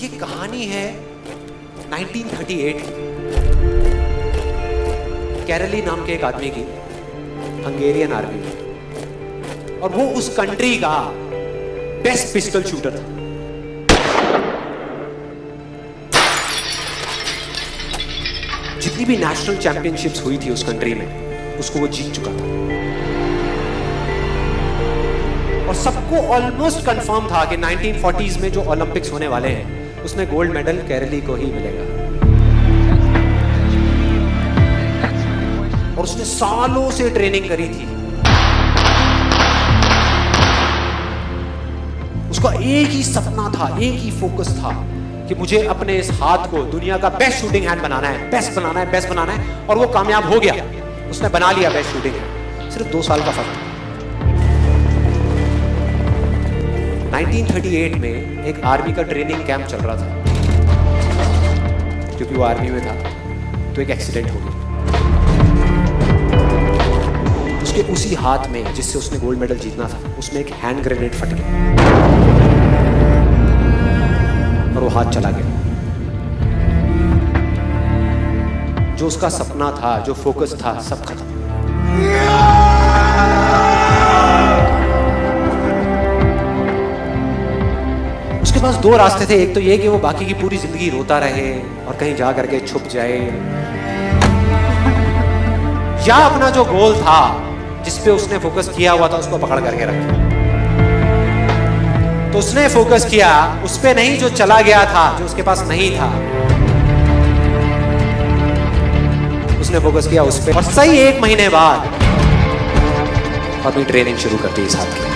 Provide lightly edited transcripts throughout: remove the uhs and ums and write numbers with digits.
ये कहानी है 1938 की। कैरली नाम के एक आदमी की, हंगेरियन आर्मी में, और वो उस कंट्री का बेस्ट पिस्टल शूटर था। जितनी भी नेशनल चैंपियनशिप्स हुई थी उस कंट्री में, उसको वो जीत चुका था। और सबको ऑलमोस्ट कंफर्म था कि 1940s में जो ओलंपिक्स होने वाले हैं उसमें गोल्ड मेडल केरली को ही मिलेगा। और उसने सालों से ट्रेनिंग करी थी। उसका एक ही सपना था, एक ही फोकस था कि मुझे अपने इस हाथ को दुनिया का बेस्ट शूटिंग हैंड बनाना है, बेस्ट बनाना है, बेस्ट बनाना है। और वो कामयाब हो गया, उसने बना लिया बेस्ट शूटिंग हैंड। सिर्फ 2 साल का फर्क था। 1938 में एक आर्मी का ट्रेनिंग कैंप चल रहा था। क्योंकि वो आर्मी में था तो एक एक्सीडेंट हो गया। उसके उसी हाथ में जिससे उसने गोल्ड मेडल जीतना था, उसमें एक हैंड ग्रेनेड फट गया और वो हाथ चला गया। जो उसका सपना था, जो फोकस था, सब खत्म। उसके पास 2 रास्ते थे। एक तो ये कि वो बाकी की पूरी जिंदगी रोता रहे और कहीं जा करके छुप जाए, या अपना जो गोल था जिस पे उसने फोकस किया हुआ था उसको पकड़ करके रखे। तो उसने फोकस किया उस पे नहीं जो चला गया था, जो उसके पास नहीं था। उसने फोकस किया उस पे, और सही 1 महीने बाद अपनी ट्रेनिंग शुरू कर दी इस हाथ की।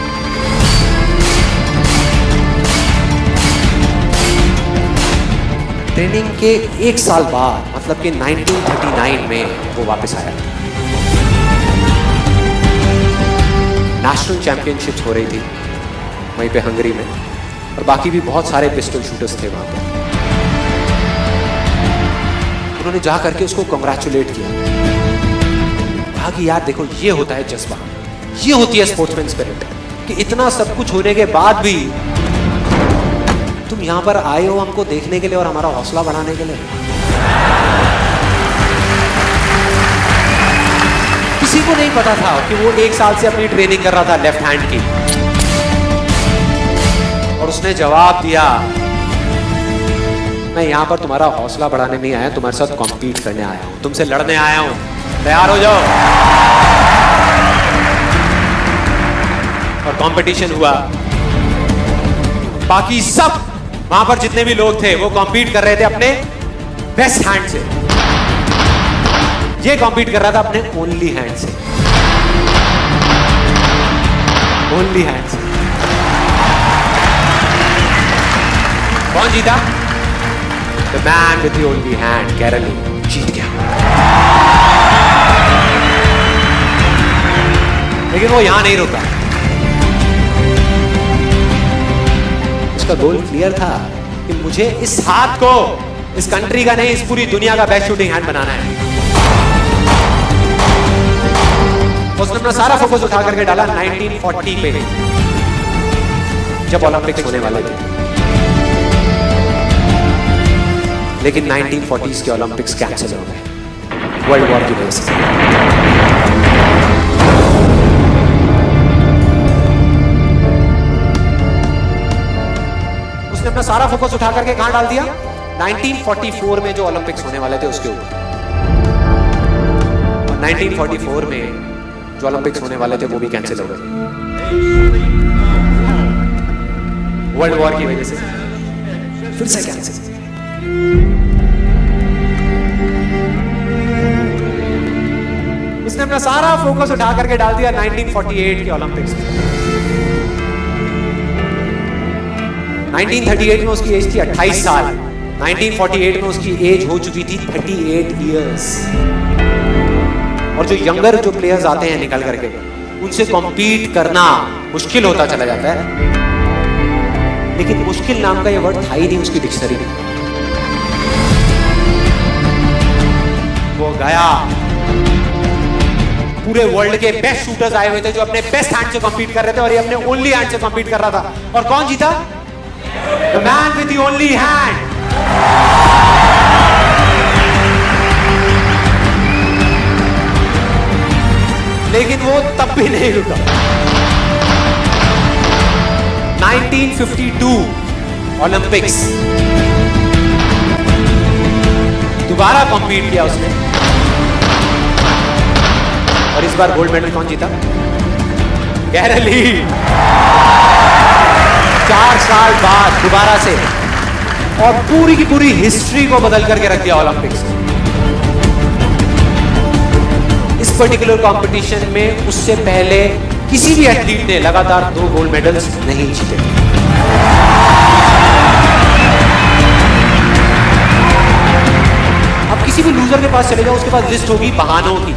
ट्रेनिंग के 1 साल बाद, मतलब कि 1939 में वो वापस आया। नेशनल चैंपियनशिप्स हो रही थी वहीं पे हंगरी में, और बाकी भी बहुत सारे पिस्टल शूटर्स थे वहां पे। उन्होंने जा करके उसको कांग्रेचुलेट किया, कहा कि यार देखो, ये होता है जज्बा, ये होती है स्पोर्ट्समैन स्पिरिट, कि इतना सब कुछ होने के बाद भी तुम यहां पर आए हो हमको देखने के लिए और हमारा हौसला बढ़ाने के लिए। किसी को नहीं पता था कि वो 1 साल से अपनी ट्रेनिंग कर रहा था लेफ्ट हैंड की। और उसने जवाब दिया, मैं यहां पर तुम्हारा हौसला बढ़ाने नहीं आया, तुम्हारे साथ कॉम्पीट करने आया हूं, तुमसे लड़ने आया हूं, तैयार हो जाओ। और कंपटीशन हुआ। बाकी सब वहां पर जितने भी लोग थे वो कॉम्पीट कर रहे थे अपने बेस्ट हैंड से। ये कॉम्पीट कर रहा था अपने ओनली हैंड से, ओनली हैंड से। कौन जीता? The man with the only hand, Karoly जीत गया। लेकिन वो यहां नहीं रुका। उसका गोल क्लियर था कि मुझे इस हाथ को इस कंट्री का नहीं, इस पूरी दुनिया का बेस्ट शूटिंग हैंड बनाना है। उसने अपना सारा फोकस उठा करके डाला 1940 पे, जब ओलंपिक्स होने वाले थे। लेकिन 1940s के ओलंपिक्स कैंसिल हो गए वर्ल्ड वॉर की वजह से। उसने अपना सारा फोकस उठा करके कहां डाल दिया? 1944 में जो ओलंपिक्स होने वाले थे उसके ऊपर। और 1944 में जो ओलंपिक्स होने वाले थे वो भी कैंसिल हो गए वर्ल्ड वॉर की वजह से। फिर से कैंसिल। उसने अपना सारा फोकस उठा करके डाल दिया 1948 के ओलंपिक्स में। 1938 में उसकी एज थी 28 साल, 1948 में उसकी एज हो चुकी थी 38 इयर्स। और जो यंगर जो प्लेयर्स आते हैं निकल करके, उनसे कॉम्पीट करना मुश्किल होता चला जाता है। लेकिन मुश्किल नाम का ये वर्ड था ही नहीं उसकी डिक्शनरी में। वो गया, पूरे वर्ल्ड के बेस्ट शूटर्स आए हुए थे जो अपने बेस्ट हैंड से कॉम्पीट कर रहे थे, और ये अपने ओनली हैंड से कॉम्पीट कर रहा था। और कौन जीता? The man with the only hand. लेकिन वो तब भी नहीं रुका। 1952 ओलंपिक्स, दोबारा कॉम्पीट किया उसने और इस बार गोल्ड मेडल कौन जीता? गैरल ली। 4 साल बाद दोबारा से, और पूरी की पूरी हिस्ट्री को बदल करके रख दिया ओलंपिक्स। इस पर्टिकुलर कंपटीशन में उससे पहले किसी भी एथलीट ने लगातार 2 गोल्ड मेडल्स नहीं जीते। अब किसी भी लूजर के पास चले जाओ, उसके पास लिस्ट होगी बहानों की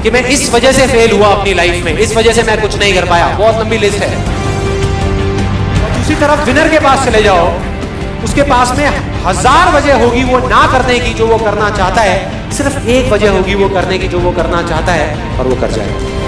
कि मैं इस वजह से फेल हुआ अपनी लाइफ में, इस वजह से मैं कुछ नहीं कर पाया। बहुत लंबी लिस्ट है। दूसरी तरफ विनर के पास चले जाओ, उसके पास में 1000 वजह होगी वो ना करने की जो वो करना चाहता है, सिर्फ एक वजह होगी वो करने की जो वो करना चाहता है, और वो कर जाएगा।